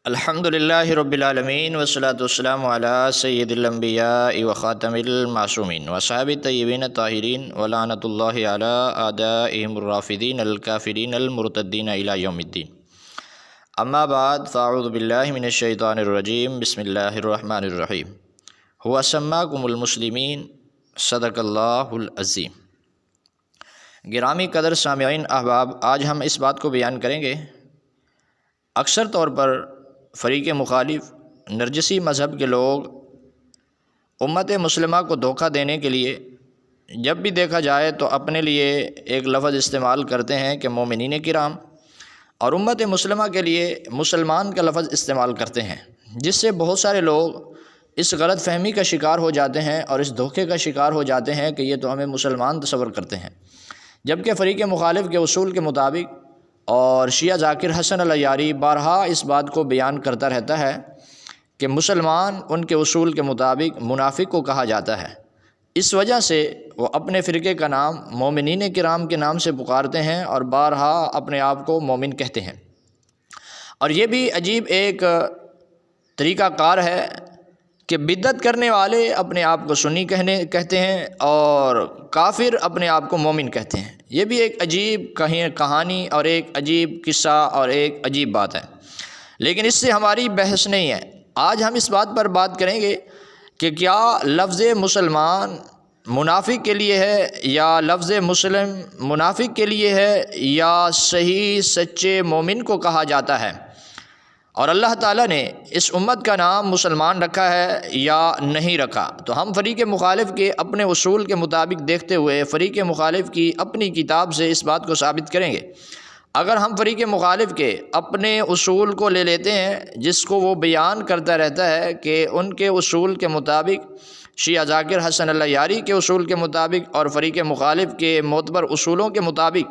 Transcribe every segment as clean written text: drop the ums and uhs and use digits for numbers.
الحمدللہ رب العالمین والصلاة والسلام علی سید الانبیاء وخاتم المعصومین وصحابہ الطیبین الطاہرین ولعنۃ اللہ علی اعدائہم الرافدین الکافرین المرتدین الی یوم الدین. اما بعد فاعوذ باللہ من الشیطان الرجیم. بسم اللہ الرحمن الرحیم. هو سماکم المسلمین. صدق اللہ العظیم. گرامی قدر سامعین احباب، آج ہم اس بات کو بیان کریں گے. اکثر طور پر فریق مخالف نرجسی مذہب کے لوگ امت مسلمہ کو دھوکہ دینے کے لیے جب بھی دیکھا جائے تو اپنے لیے ایک لفظ استعمال کرتے ہیں کہ مومنین کرام، اور امت مسلمہ کے لیے مسلمان کا لفظ استعمال کرتے ہیں، جس سے بہت سارے لوگ اس غلط فہمی کا شکار ہو جاتے ہیں اور اس دھوکے کا شکار ہو جاتے ہیں کہ یہ تو ہمیں مسلمان تصور کرتے ہیں، جبکہ فریق مخالف کے اصول کے مطابق اور شیعہ ذاکر حسن العیاری بارہا اس بات کو بیان کرتا رہتا ہے کہ مسلمان ان کے اصول کے مطابق منافق کو کہا جاتا ہے. اس وجہ سے وہ اپنے فرقے کا نام مومنین کرام کے نام سے پکارتے ہیں اور بارہا اپنے آپ کو مومن کہتے ہیں. اور یہ بھی عجیب ایک طریقہ کار ہے کہ بدعت کرنے والے اپنے آپ کو سنی کہتے ہیں اور کافر اپنے آپ کو مومن کہتے ہیں. یہ بھی ایک عجیب کہانی اور ایک عجیب قصہ اور ایک عجیب بات ہے، لیکن اس سے ہماری بحث نہیں ہے. آج ہم اس بات پر بات کریں گے کہ کیا لفظ مسلمان منافق کے لیے ہے، یا لفظ مسلم منافق کے لیے ہے، یا صحیح سچے مومن کو کہا جاتا ہے، اور اللہ تعالیٰ نے اس امت کا نام مسلمان رکھا ہے یا نہیں رکھا. تو ہم فریق مخالف کے اپنے اصول کے مطابق دیکھتے ہوئے فریق مخالف کی اپنی کتاب سے اس بات کو ثابت کریں گے. اگر ہم فریق مخالف کے اپنے اصول کو لے لیتے ہیں، جس کو وہ بیان کرتا رہتا ہے کہ ان کے اصول کے مطابق، شیعہ ذاکر حسن العیاری کے اصول کے مطابق اور فریق مخالف کے معتبر اصولوں کے مطابق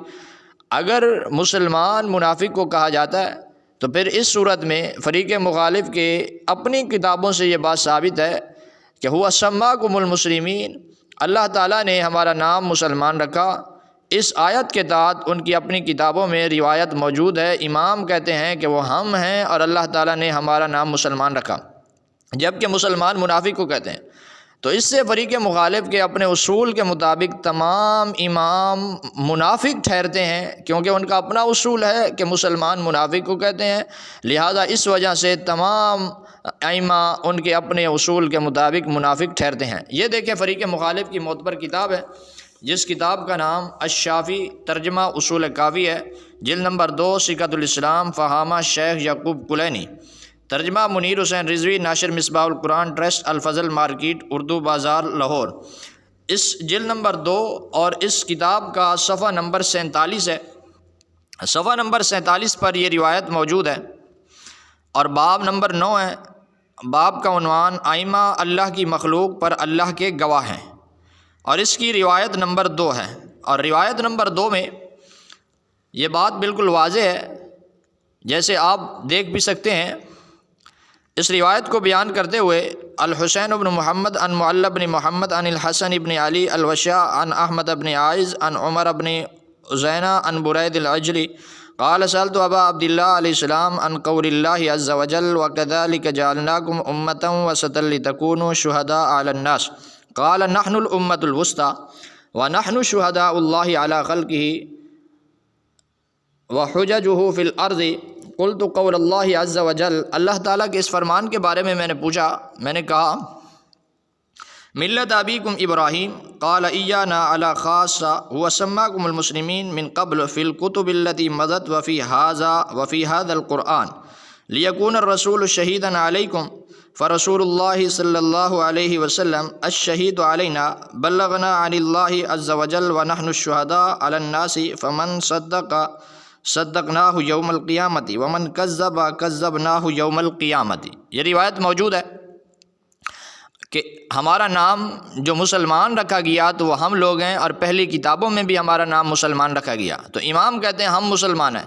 اگر مسلمان منافق کو کہا جاتا ہے، تو پھر اس صورت میں فریق مخالف کے اپنی کتابوں سے یہ بات ثابت ہے کہ ہوا سماکم المسلمین، اللہ تعالیٰ نے ہمارا نام مسلمان رکھا. اس آیت کے تحت ان کی اپنی کتابوں میں روایت موجود ہے، امام کہتے ہیں کہ وہ ہم ہیں اور اللہ تعالیٰ نے ہمارا نام مسلمان رکھا، جبکہ مسلمان منافق کو کہتے ہیں. تو اس سے فریق مخالف کے اپنے اصول کے مطابق تمام امام منافق ٹھہرتے ہیں، کیونکہ ان کا اپنا اصول ہے کہ مسلمان منافق کو کہتے ہیں. لہذا اس وجہ سے تمام ائمہ ان کے اپنے اصول کے مطابق منافق ٹھہرتے ہیں. یہ دیکھیں فریق مخالف کی معتبر کتاب ہے، جس کتاب کا نام الشافی ترجمہ اصول کافی ہے، جلد نمبر 2، سکۃ الاسلام، فہامہ شیخ یعقوب کلینی، ترجمہ منیر حسین رضوی، ناشر مصباح القرآن ٹرسٹ، الفضل مارکیٹ، اردو بازار، لاہور. اس جلد نمبر 2 اور اس کتاب کا صفحہ نمبر 47 ہے. صفحہ نمبر 47 پر یہ روایت موجود ہے اور باب نمبر 9 ہے. باب کا عنوان ائمہ اللہ کی مخلوق پر اللہ کے گواہ ہیں، اور اس کی روایت نمبر 2 ہے. اور روایت نمبر 2 میں یہ بات بالکل واضح ہے، جیسے آپ دیکھ بھی سکتے ہیں. اس روایت کو بیان کرتے ہوئے الحسین بن محمد عن معل بن محمد عن الحسن بن علی الوشاء عن احمد بن عائز عن عمر بن عزینہ عن برید العجلی قال سألت ابا عبد اللہ علیہ السلام عن قول اللہ عز وجل وكذلك جعلناكم امة وسطا لتكونوا شهداء على الناس قال نحن الامة الوسطى ونحن شهداء الله على خلقه وحججه في الارض قلت قول اللہ عز وجل. اللہ تعالیٰ کے اس فرمان کے بارے میں میں نے پوچھا، میں نے کہا ملت ابیکم ابراہیم قال ایانا علی خاصہ هو سماکم المسلمین من قبل فی الکتب التي مضت وفی هذا القرآن لیکون الرسول شہیدا علیکم فرسول اللہ صلی اللہ علیہ وسلم الشہید علینا بلغنا عن اللہ عز وجل ونحن الشہداء علی الناس فمن صدقناہ یوم القیامت ومن کذب کذبناہ یوم القیامت. یہ روایت موجود ہے کہ ہمارا نام جو مسلمان رکھا گیا تو وہ ہم لوگ ہیں، اور پہلی کتابوں میں بھی ہمارا نام مسلمان رکھا گیا. تو امام کہتے ہیں ہم مسلمان ہیں،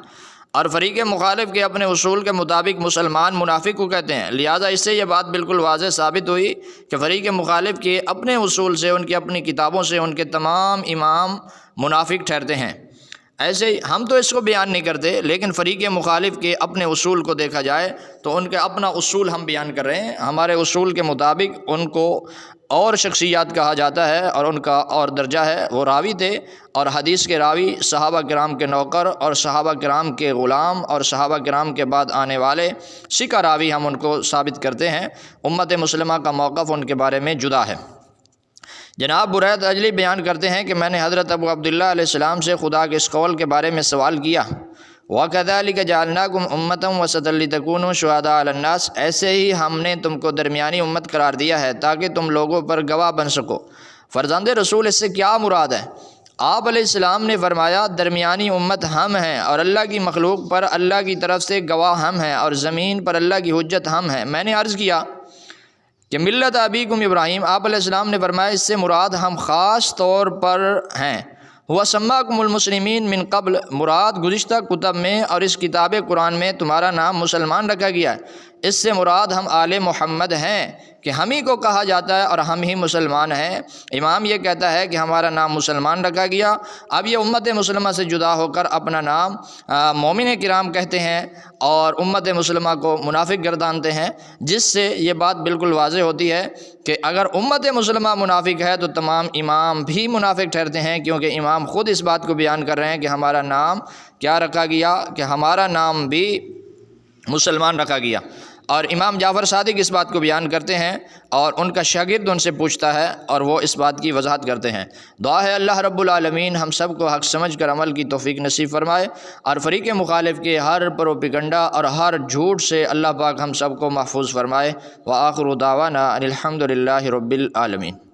اور فریق مخالف کے اپنے اصول کے مطابق مسلمان منافق کو کہتے ہیں. لہذا اس سے یہ بات بالکل واضح ثابت ہوئی کہ فریق مخالف کے اپنے اصول سے، ان کی اپنی کتابوں سے ان کے تمام امام منافق ٹھہرتے ہیں. ایسے ہی ہم تو اس کو بیان نہیں کرتے، لیکن فریق مخالف کے اپنے اصول کو دیکھا جائے تو ان کے اپنا اصول ہم بیان کر رہے ہیں۔ ہمارے اصول کے مطابق ان کو اور شخصیات کہا جاتا ہے اور ان کا اور درجہ ہے۔ وہ راوی تھے اور حدیث کے راوی صحابہ کرام کے نوکر اور صحابہ کرام کے غلام اور صحابہ کرام کے بعد آنے والے سکہ راوی ہم ان کو ثابت کرتے ہیں۔ امت مسلمہ کا موقف ان کے بارے میں جدا ہے۔ جناب برید اجلی بیان کرتے ہیں کہ میں نے حضرت ابو عبداللہ علیہ السلام سے خدا کے اس قول کے بارے میں سوال کیا، وَكَذَلِكَ جَعَلْنَاكُمْ أُمَّةً وَسَطًا لِتَكُونُوا شُهَدَاءَ عَلَى النَّاسِ، ایسے ہی ہم نے تم کو درمیانی امت قرار دیا ہے تاکہ تم لوگوں پر گواہ بن سکو۔ فرزند رسول اس سے کیا مراد ہے؟ آپ علیہ السلام نے فرمایا درمیانی امت ہم ہیں اور اللہ کی مخلوق پر اللہ کی طرف سے گواہ ہم ہیں اور زمین پر اللہ کی حجت ہم ہیں۔ میں نے عرض کیا کہ ملت ابیکم ابراہیم، آپ علیہ السلام نے فرمایا اس سے مراد ہم خاص طور پر ہیں۔ وَسَمَّاكُمُ الْمُسْلِمِينَ مِن قبل، مراد گزشتہ کتب میں اور اس کتاب قرآن میں تمہارا نام مسلمان رکھا گیا ہے۔ اس سے مراد ہم آل محمد ہیں کہ ہم ہی کو کہا جاتا ہے اور ہم ہی مسلمان ہیں۔ امام یہ کہتا ہے کہ ہمارا نام مسلمان رکھا گیا۔ اب یہ امت مسلمہ سے جدا ہو کر اپنا نام مومن کرام کہتے ہیں اور امت مسلمہ کو منافق گردانتے ہیں، جس سے یہ بات بالکل واضح ہوتی ہے کہ اگر امت مسلمہ منافق ہے تو تمام امام بھی منافق ٹھہرتے ہیں، کیونکہ امام خود اس بات کو بیان کر رہے ہیں کہ ہمارا نام کیا رکھا گیا، کہ ہمارا نام بھی مسلمان رکھا گیا۔ اور امام جعفر صادق اس بات کو بیان کرتے ہیں اور ان کا شاگرد ان سے پوچھتا ہے اور وہ اس بات کی وضاحت کرتے ہیں۔ دعا ہے اللہ رب العالمین ہم سب کو حق سمجھ کر عمل کی توفیق نصیب فرمائے اور فریق مخالف کے ہر پروپیگنڈا اور ہر جھوٹ سے اللہ پاک ہم سب کو محفوظ فرمائے۔ وآخر دعوانا ان الحمد للہ رب العالمین۔